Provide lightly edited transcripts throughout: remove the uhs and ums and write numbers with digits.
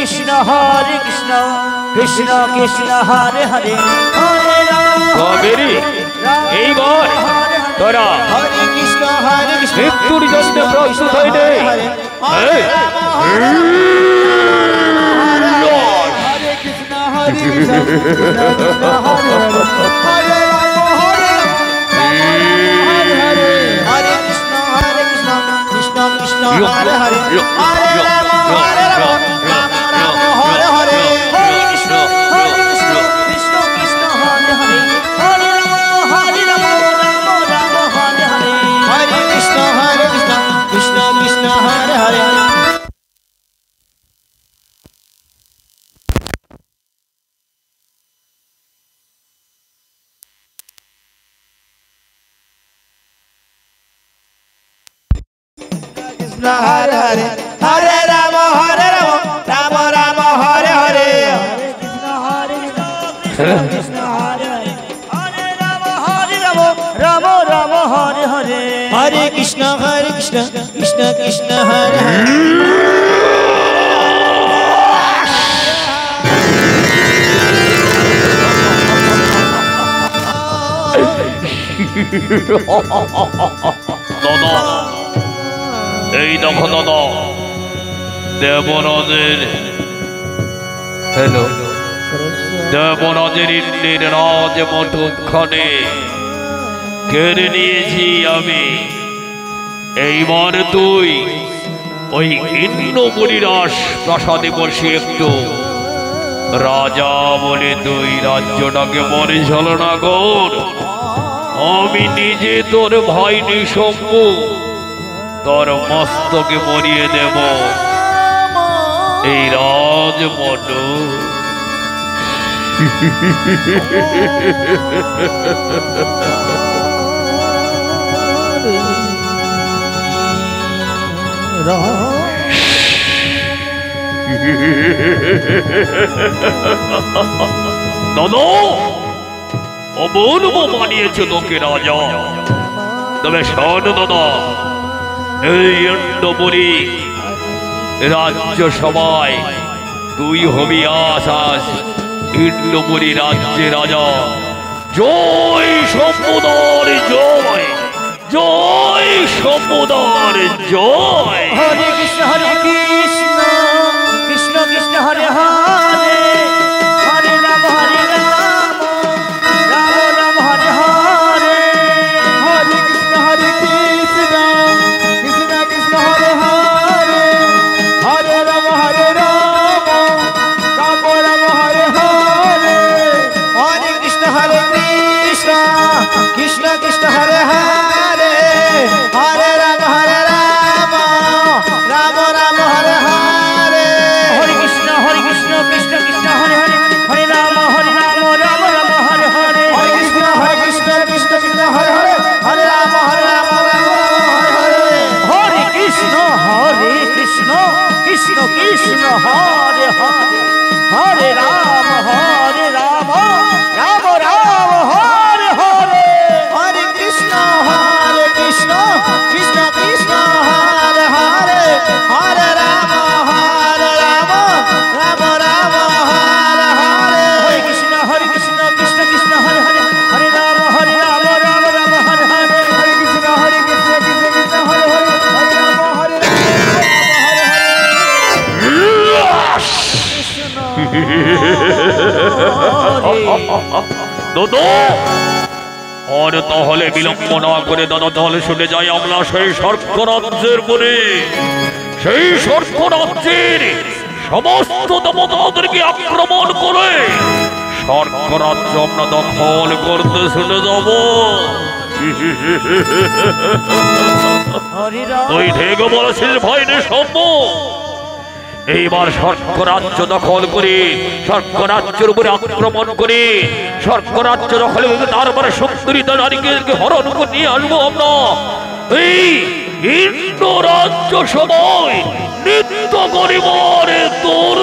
কৃষ্ণ কৃষ্ণ কৃষ্ণ হরে হরে হরে রাম কাবেরী এইবার তোরা হরে কৃষ্ণ মৃত্যুর জন্য প্রস্তুত হইলে हरे हरे हरे राम राम राम हरे हरे कृष्ण हरे हरे हरे राम राम राम हरे हरे हरे कृष्ण कृष्ण कृष्ण हरे हरे এই দেখো দাদা দেবরাজের দেবরাজের ইন্দ্রের রাজমঠখানে কেড়ে নিয়েছি আমি। এইবার তুই ওই ইন্দ্রপুরীরাস প্রাসাদে বসে একটু রাজা বলে তুই রাজ্যটাকে পরিচালনা কর। আমি নিজে তোর ভাই নিঃসম্ভ তোর মস্তকে মরিয়ে দেব এই রাজমঠ। দাদা অবলম্ব বানিয়েছে তোকে রাজা। তবে শোন দাদা, এই ইন্দ্রপুরী রাজ্য সভায় তুই হবি আসাস ইন্দ্রপুরী রাজ্যে রাজা। জয় সম্পদার জয়, জয় সম্পদার জয়। হরে কৃষ্ণ কৃষ্ণ কৃষ্ণ হরে হরে হরে রাম রাম রাম হরে হরে হরে কৃষ্ণ কৃষ্ণ কৃষ্ণ হরে হরে হরে রাম রাম রাম হরে হরে হরে কৃষ্ণ কৃষ্ণ কৃষ্ণ কৃষ্ণ হরে হরে হরে রাম রাম রাম হরে হরে হরে কৃষ্ণ কৃষ্ণ কৃষ্ণ হরে হরে হরে রাম রাম হরে হরে হরে কৃষ্ণ কৃষ্ণ কৃষ্ণ হরে হরে হরে রাম রাম হরে হরে হরে কৃষ্ণ কৃষ্ণ কৃষ্ণ হরে হরে হরে রাম রাম রাম হরে হরে হরে কৃষ্ণ কৃষ্ণ কৃষ্ণ হরে হরে হরে রাম রাম রাম হরে হরে হরে কৃষ্ণ কৃষ্ণ কৃষ্ণ হরে হরে হরে রাম রাম হরে হরে হরে কৃষ্ণ কৃষ্ণ হরে হরে হরে রাম হরে দাদা আর তাহলে বিলম্ব না করে দাদা তাহলে শুনে যাই আমরা সেই স্বর্গরাজ্যের পরে, সেই স্বর্গরাজ্যের সমস্ত দেবতাদেরকে আক্রমণ করে স্বর্গরাজ্য আমরা দখল করতে শুনে যাব। তুই ঠিক বলেছিস ভাই নিঃসম্ভ। এইবার স্বর্গরাজ্য দখল করে স্বর্গরাজ্যের উপরে আক্রমণ করে স্বর্গরাজ্য দখল করে তারপরে সুন্দরীতা নারীকে হরণ করে নিয়ে আসবো আমরা এই ইন্দ্র রাজ্য সময় নিত্য গরিবরে তোর।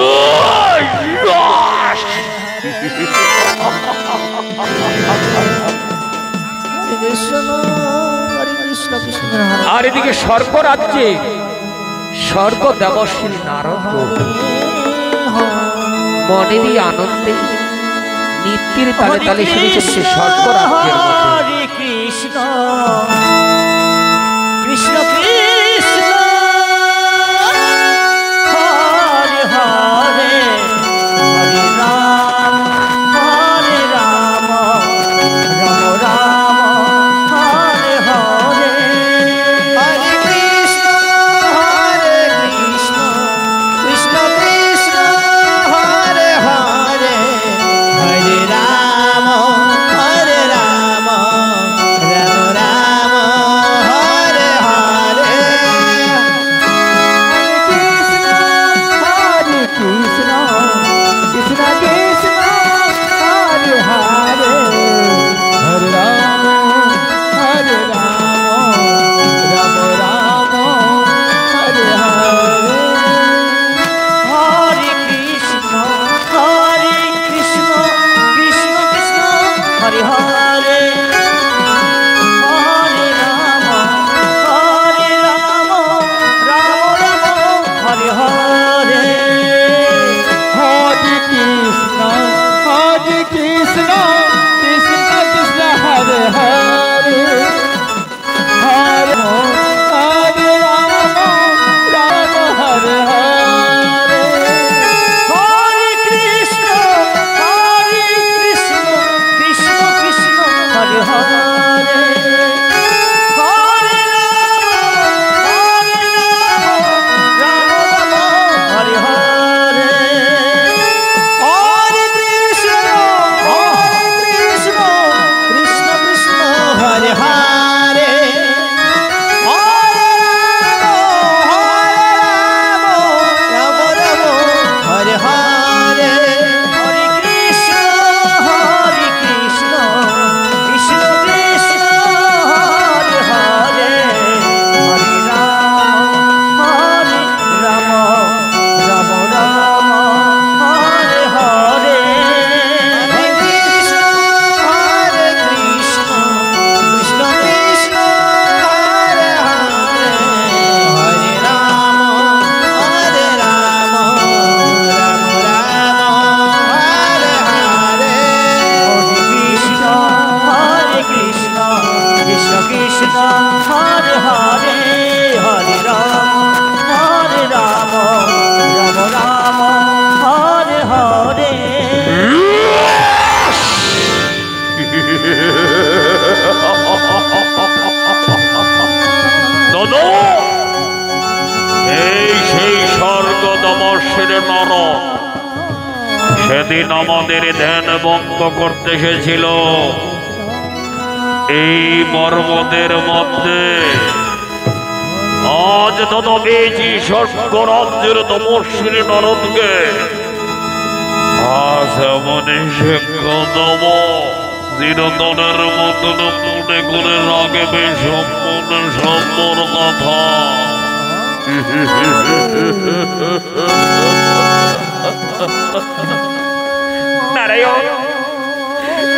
আর এদিকে স্বর্গরাজ্যে স্বর্গ দেবশ্রী নারদ মনেরই আনন্দে নিত্যের তালে তালে শুনে চলছে স্বর্গরাজ্যের মধ্যে। হরে কৃষ্ণ কৃষ্ণ কৃষ্ণ হরে হরে হরে রাম রাম রাম হরে হরে হরে কৃষ্ণ কৃষ্ণ কৃষ্ণ হরে হরে হরে রাম রাম রাম হরে হরে কৃষ্ণ কৃষ্ণ কৃষ্ণ হরে হরে হরে রাম রাম রাম হরে হরে হরে কৃষ্ণ কৃষ্ণ কৃষ্ণ হরে হরে হরে রাম রাম রাম হরে হরে হরে কৃষ্ণ কৃষ্ণ কৃষ্ণ হরে হরে হরে হরে রাম হরে হরে হরে কৃষ্ণ কৃষ্ণ কৃষ্ণ হরে হরে হরে রাম হরে হরে হরে কৃষ্ণ কৃষ্ণ কৃষ্ণ হরে হরে রাম হরে হরে হরে কৃষ্ণ কৃষ্ণ কৃষ্ণ হরে হরে হরে রাম রাম হরে হরে হরে কৃষ্ণ কৃষ্ণ কৃষ্ণ হরে হরে হরে রাম রাম হরে হরে হরে কৃষ্ণ কৃষ্ণ কৃষ্ণ হরে হরে হরে রাম রাম হরে হরে দাদা, এই সেই স্বর্গ দমর্ষের নরক সেদিন আমাদের ধ্যান ভঙ্গ করতে এসেছিল। এই মর্মদের মধ্যে আজ দাদা পেয়েছি স্বর্গরাজ্যের তমস্বীর নরদকে। আজ এমনই শিক্ষা দেব চিরতনের মতন মনে করে রাখবে সম্পূর্ণ কথা। নারায়ণ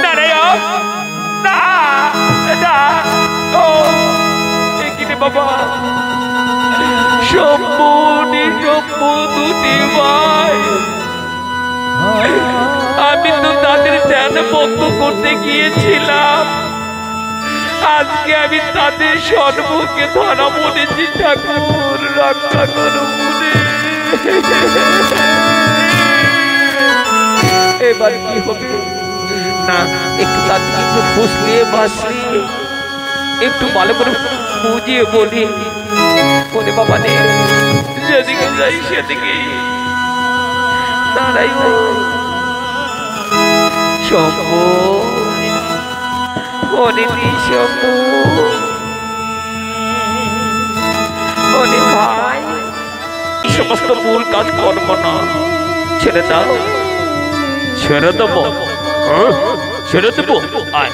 নারায়ণ না না ও এখানে বাবা সম্পূর্ণ দুটি ভাই, আমি তো তাদের ধ্যান ভঙ্গ করতে গিয়েছিলাম। আজকে আমি তাদের সম্মুখে ধরা পড়েছি। ঠাকুর রক্ষা করো মনে। এবার কি হবে? না, একটু তাদের একটু ফুসলিয়ে বাসলিয়ে একটু ভালো করে বুঝিয়ে বলি, বলে বাবা নে যেদিকে যাই সেদিকে তারাই শম্ভু শম্ভু ভাই, এই সমস্ত ভুল কাজ করবো না, ছেড়ে দাও। ছেড়ে দেবো? ছেড়ে দেবো? আয়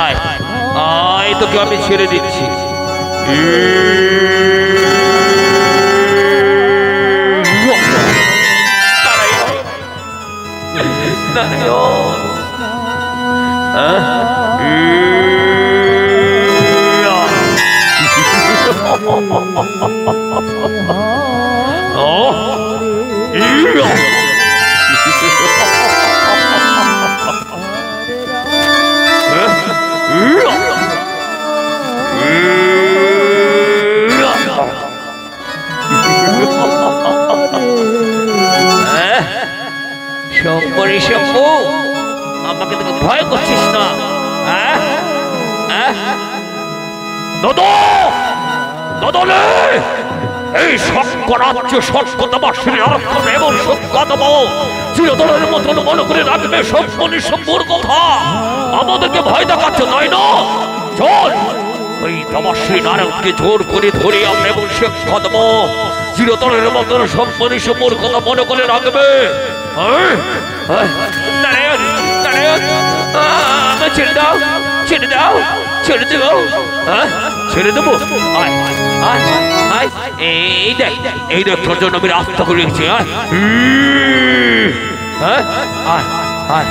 আয় আয়, তোকে আমি ছেড়ে দিচ্ছি। ওরে শম্ভু আমাকে তো ভয় করছিস না হ্যাঁ হ্যাঁ দাদা দাদা এই শঙ্করাজ্য শঙ্কতবাসীর অর্থ এবং শঙ্কতব চিরদলের মতন মনে করে রাখবে শম্ভুনি শম্ভুর কথা আমাদেরকে ভয় দেখাচ্ছ তাই না চল ওই তপস্বী নারায়ণকে জোর করে ধরে আমরা এবং শঙ্কতব চিরদলের মতন শম্ভুনি শম্ভুর কথা মনে করে রাখবে নারায়ণ নারায়ণ আমায় ছেড়ে দাও ছেড়ে দাও ছেড়ে দেবো ছেড়ে দেবো আয় আয় আয় এই দেখ তোর জন্য আমি রাস্তা করে রেখেছি আয় আয় আয়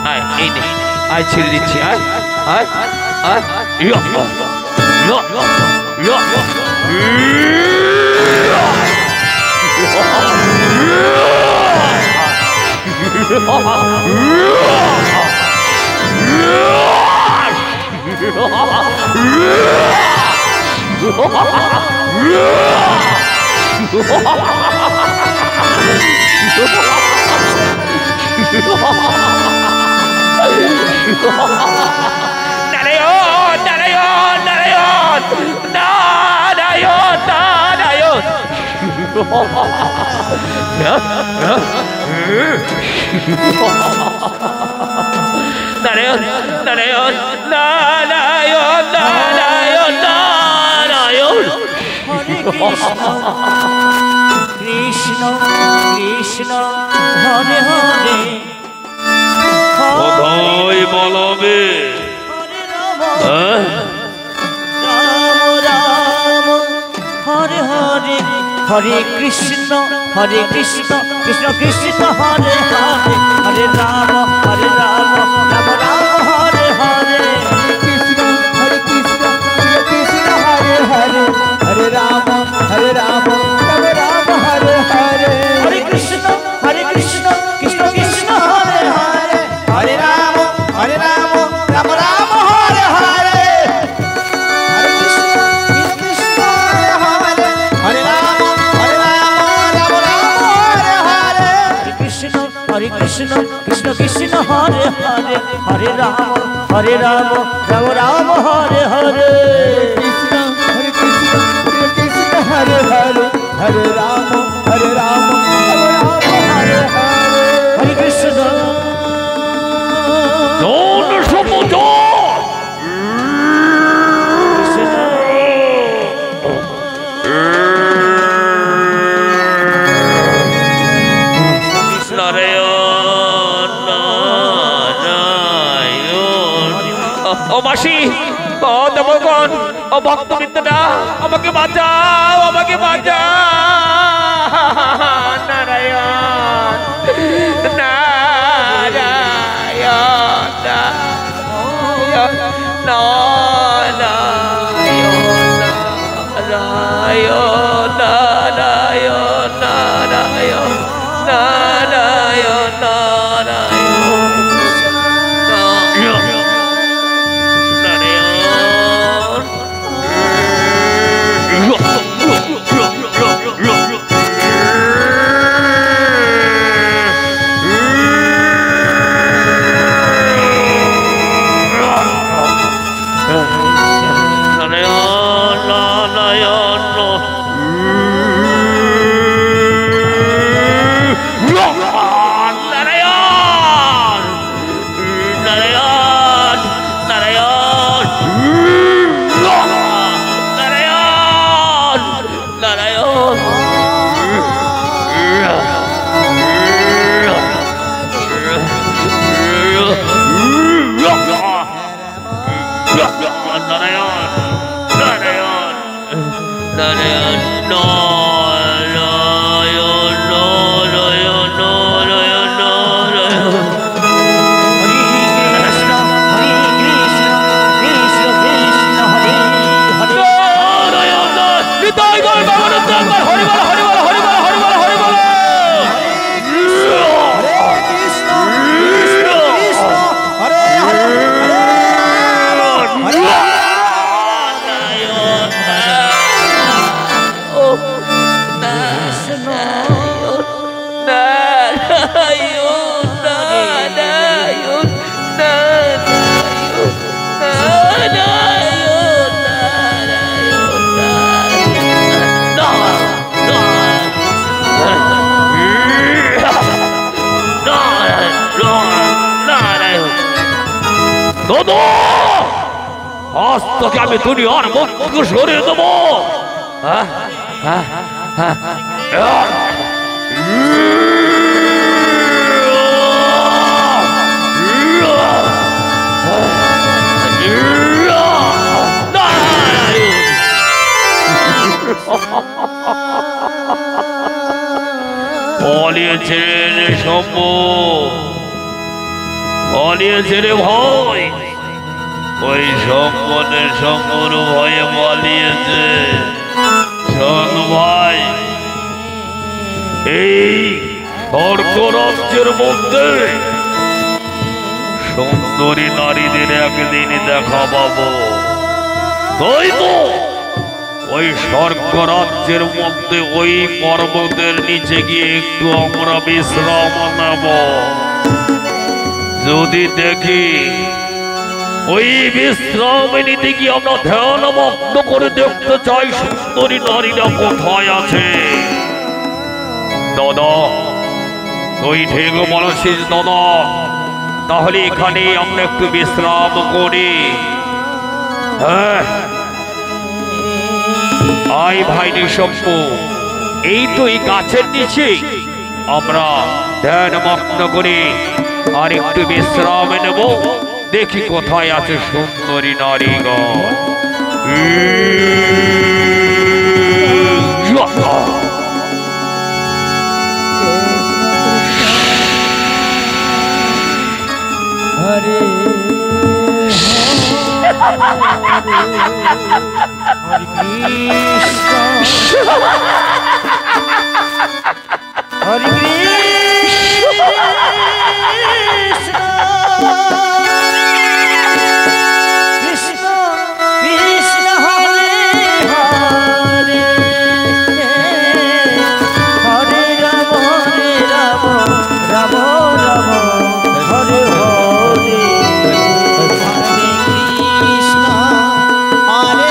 আয় এই দেখ আয় ছেড়ে দিচ্ছি আয় আয় আয় নারায়ণ নারায়ণ নারায়ণ নারায়ণ নারায়ণ নারায়ণ নারায়ণ নারায়ণ নারায়ণ নারায়ণ কৃষ্ণ কৃষ্ণ হরে হরে কোথায় বলবে রাম রাম হরে হরে হরে কৃষ্ণ কৃষ্ণ কৃষ্ণ হরে হরে হরে রাম রাম রাম হরে হরে কৃষ্ণ কৃষ্ণ হরে হরে হরে রাম রাম রাম হরে হরে হরে কৃষ্ণ কৃষ্ণ কৃষ্ণ হরে হরে হরে রাম রাম রাম হরে হরে হরে কৃষ্ণ কৃষ্ণ হরে হরে হরে রাম রাম হরে হরে হরে কৃষ্ণ কৃষ্ণ কৃষ্ণ হরে হরে হরে রাম রাম হরে হরে কৃষ্ণ কৃষ্ণ হরে হরে হরে রাম রাম হরে হরে হরে কৃষ্ণ ও মাসি ও দেবগণ ও ভক্তবৃন্দরা আমাকে বাঁচাও আমাকে বাঁচাও নারায়ণ নারায়ণ নারায়ণ নারায়ণ নারায়ণ নারায়ণ নারায়ণ আজ তোকে আমি দুনিয়ার মুখ থেকে সরিয়ে দেবো। হ্যাঁ হ্যাঁ হ্যাঁ পালিয়েছে রে শম্ভু, পালিয়েছে রে ভাই, ওই শম্ভনের শম্ভুর ভয়ে পালিয়েছে। শোন ভাই, এই স্বর্গরাজ্যের মধ্যে সুন্দরী নারীদের একদিন দেখা পাবো। তাই তো ওই স্বর্গরাজ্যের মধ্যে ওই পর্বতের নিচে গিয়ে একটু আমরা বিশ্রাম নেব। যদি দেখি ওই বিশ্রাম নিতে গিয়ে আমরা ধ্যানমগ্ন করে দেখতে চাই সুন্দরী নারীরা কোথায় আছে। দাদা তুই ঠিক বলেছিস দাদা, তাহলে এখানে আমরা একটু বিশ্রাম করি। হ্যাঁ আয় ভাই নিঃশম্ভু, এই তো এই গাছের নিচে আমরা ধ্যানমগ্ন করে আর একটু বিশ্রাম নেব। দেখি কোথায় আছে সুন্দরী নারীগণ। হরে হরে কৃষ্ণ কৃষ্ণ হরে হরে, হরে রাম রাম রাম হরে হরে, হরে কৃষ্ণ হরে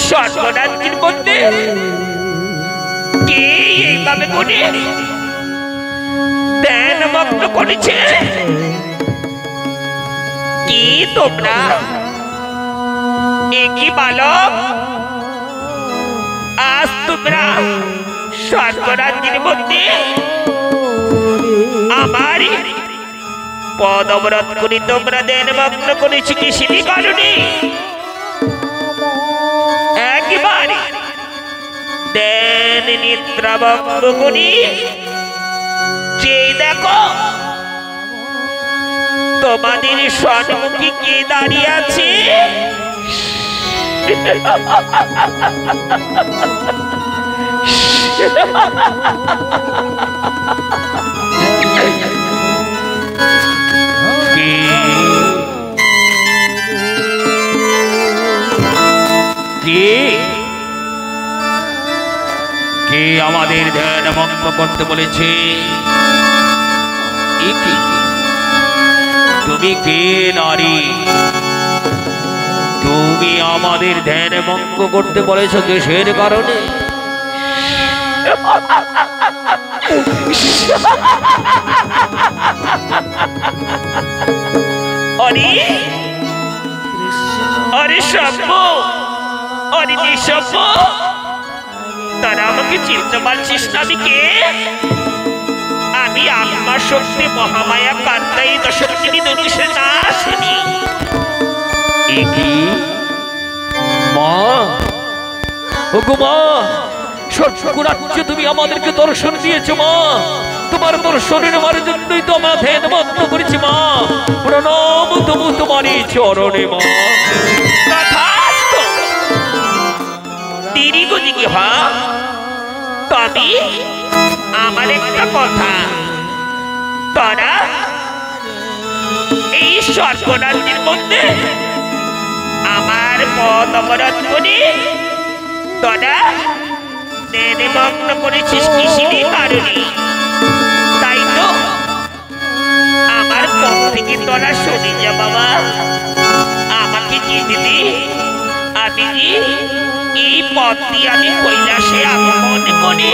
স্বর্গরাজ্যের মধ্যে কে এইভাবে করে ধ্যানমগ্ন করেছে? কি তোমরা? কি বালক, আজ তোমরা স্বর্গরাজ্যের মধ্যে আমার পদ অবরোধ করে তোমরা ধ্যানমগ্ন করেছি কিসেরই কারণে? একবারে ধ্যান নিদ্রাভঙ্গ করি যে দেখো তোমাদের সম্মুখে কে দাঁড়িয়ে আছে। কে আমাদের ধ্যান ভঙ্গ করতে বলেছে? তুমি কে নারী? তুমি আমাদের ধ্যান ভঙ্গ করতে বলেছ কিসের কারণে? আরে সভ্য, আরে নিঃসভ্য, তারা আমাকে চিনতে পারছিস না? আমি কে? আমি আত্মা শক্তি মহামায়া কান্তাই দশরথী দনুষে না আসেনি। মা, ওগো মা, স্বর্গরাজ্যে তুমি আমাদেরকে দর্শন দিয়েছো মা। তোমার দর্শনের নেওয়ার জন্যই তো আমরা ধ্যান মগ্ন করেছি মা। প্রণাম তবু তোমারই চরণে মা। দেরি গজি কি হা? তবে আমার একটা কথা, তারা এই স্বর্গরাজ্যের মধ্যে আমার পথ অবরোধ করে তোরা নিমগ্ন করেছিস কিসেরই কারণে? তাই তো আমার পথ থেকে তোরা সরে যা বাবা, আমাকে যেতে দে। আমি এই পথ দিয়ে আমি কৈলাসে আগমন করি।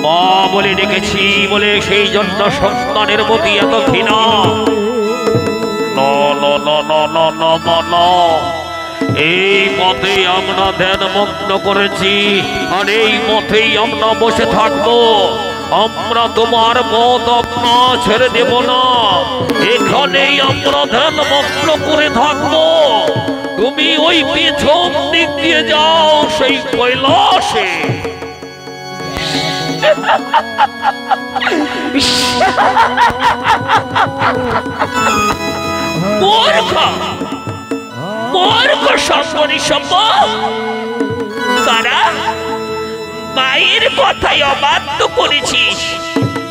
মা বলে ডেকেছি বলে সেই জন্য সন্তানের প্রতি এত ঘৃণা? এই পথে আমরা ধ্যান মগ্ন করেছি, আর এই পথেই আমরা বসে থাকবো। আমরা তোমার পথ আপনা ছেড়ে দেব না, এখানেই আমরা ধ্যান মগ্ন করে থাকবো। তুমি ওই পিছন দিক দিয়ে যাও সেই কৈলাসে। তারা মায়ের কথাই অবাধ্য করেছিস,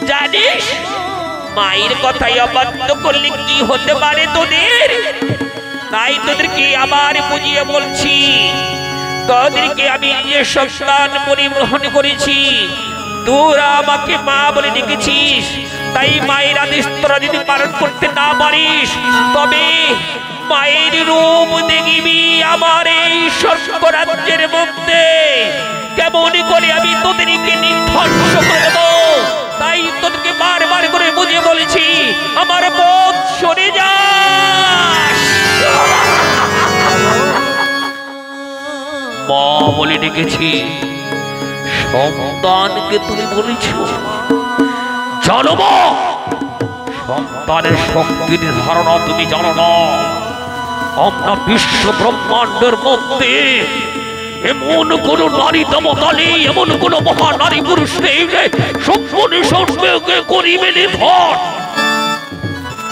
জানিস মায়ের কথাই অবাধ্য করলে কি হতে পারে তোদের? তাই তোদেরকে আবার বুঝিয়ে বলছি, তোদেরকে আমি নিজের সন্তান পরিগ্রহণ করেছি। তোরা আমাকে মা বলে ডেকেছিস, তাই মায়ের আদেশ তোরা যদি পালন করতে না পারিস, তবে মায়ের রূপ দেখবি আমার এই স্বর্গরাজ্যের মধ্যে। কেমন করে আমি তোদেরকে নিধ্বংস করে দেব? তাই তোদেরকে বারবার করে বুঝিয়ে বলেছি, আমার পথ সরে যাস। মা বলে ডেকেছি, সন্তানকে তুমি বলেছ? জানো মা, সন্তানের শক্তির ধারণা তুমি জানো না। আমরা বিশ্ব ব্রহ্মাণ্ডের মধ্যে এমন কোন নারী দেবতা নেই, এমন কোন মহানারী পুরুষ নেই যে সম্পূর্ণ সর্বকে করিবে নির্ভর।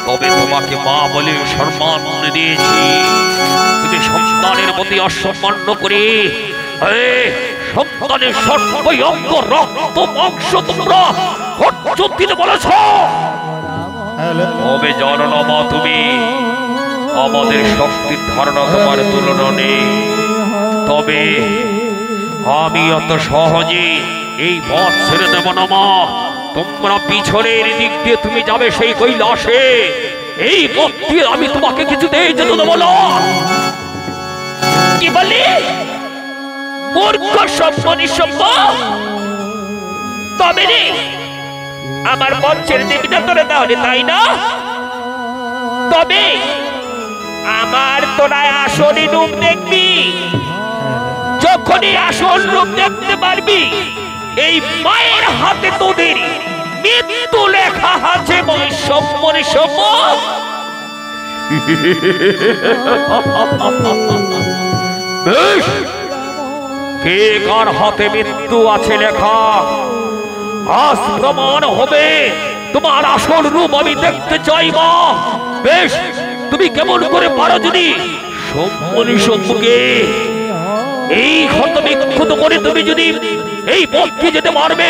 তবে তোমাকে মা বলে সম্মান দিয়েছি, তুমি সন্তানের প্রতি অসম্মান করে সন্তানের সর্বই অঙ্গ রক্ত মাংস তোমরা ভক্ষণ দিতে বলেছ। তবে জানো না মা, তুমি আমাদের শক্তির ধারণা তোমার তুলনা নেই। তবে আমি অত সহজে এই পথ ছেড়ে দেব না মা। তোমরা পিছনের দিক দিয়ে তুমি যাবে সেই কৈলাসে, এই পথ দিয়ে আমি তোমাকে কিছুতেই যেতে দেব না। কি বলি? মূর্খ সম্মানী সভ্য, তবে রে আমার পথ ছেড়ে দিবি না তোরা তাহলে, তাই না? তবে আমার তোরা আসল রূপ দেখবি। যখনই আসল রূপ দেখতে পারবি, এই মায়ের হাতে তোদের মৃত্যু লেখা আছে। সম্মানী সভ্য, বেশ, কে কার হাতে মৃত্যু আছে লেখা আজ প্রমাণ হবে তোমার আসল রূপ আমি দেখতে চাই মা। বেশ, তুমি কেমন করে পারো যদি সম্মনি সম্মুখে এই ক্ষত বিক্ষত করে তুমি যদি এই পথে যেতে পারবে,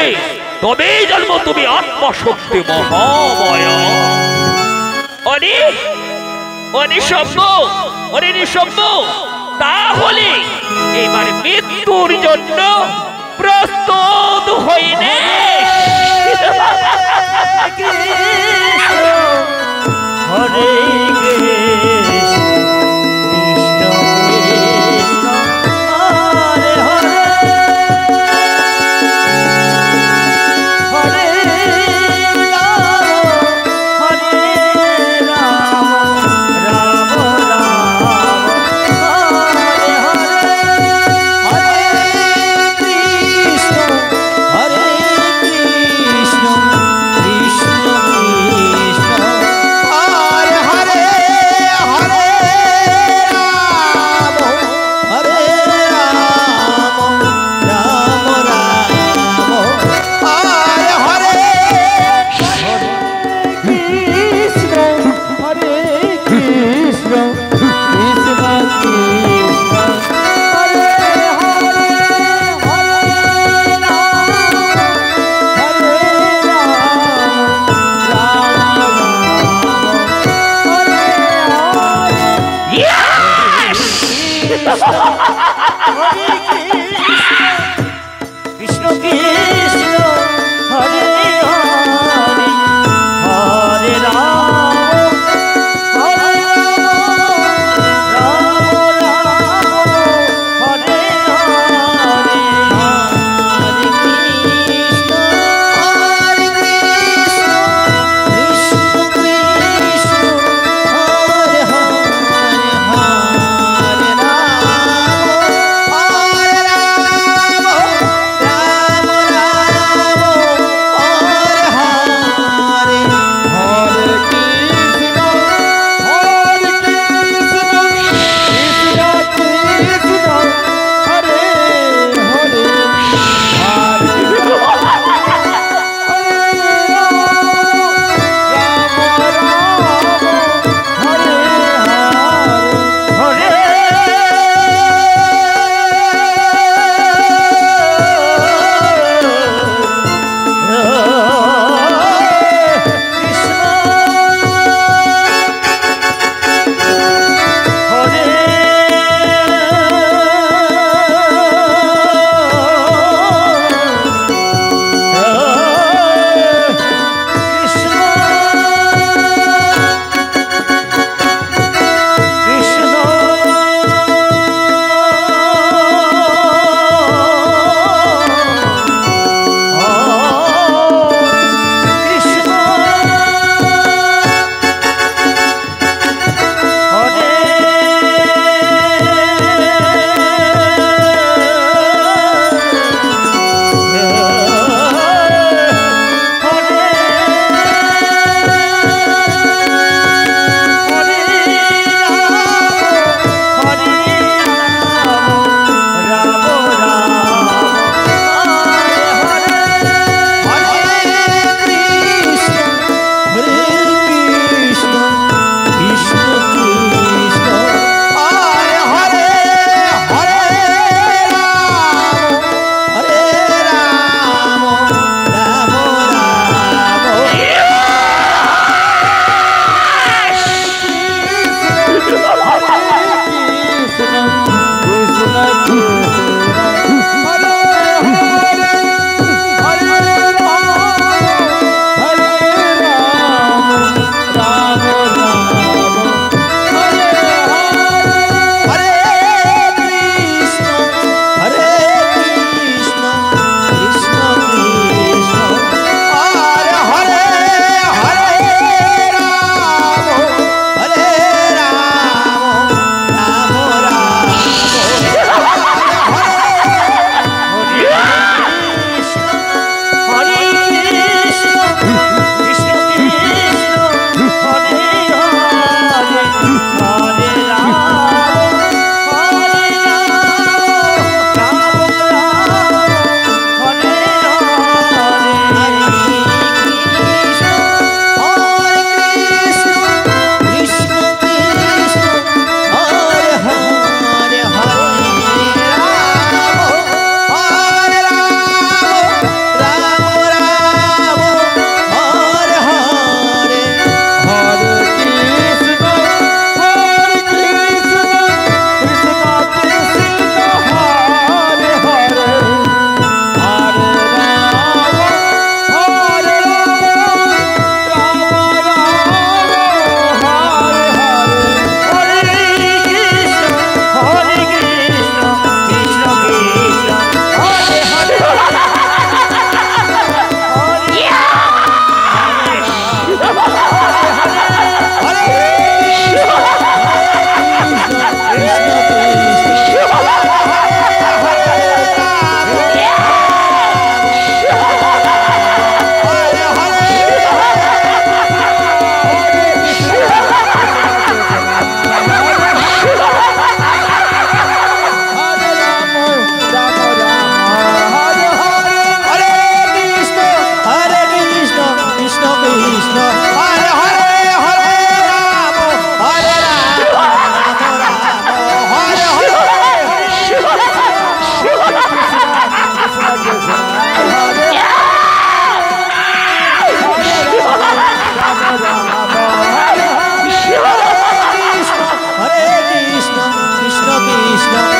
তবেই জানবো তুমি আত্মশক্তি মহামায়া। অরে অরে শম্ভ, অরে শম্ভ, তাহলে এবার মৃত্যুর জন্য প্রস্তুত হয়ে নে। হরে কৃষ্ণ কৃষ্ণ কৃষ্ণ হরে হরে, হরে রাম হরে রাম, রাম রাম হরে হরে, হরে কৃষ্ণ হরে কৃষ্ণ কৃষ্ণ কৃষ্ণ হরে হরে, হরে রাম হরে রাম, রাম রাম হরে হরে, কৃষ্ণ হরে কৃষ্ণ কৃষ্ণ কৃষ্ণ হরে হরে, হরে রাম রাম হরে হরে, Yes! হরে কৃষ্ণ কৃষ্ণ হরে হরে, হরে রাম হরে রাম, রাম রাম হরে হরে, হরে কৃষ্ণ হরে কৃষ্ণ কৃষ্ণ কৃষ্ণ হরে হরে, হরে রাম হরে রাম, রাম রাম কৃষ্ণ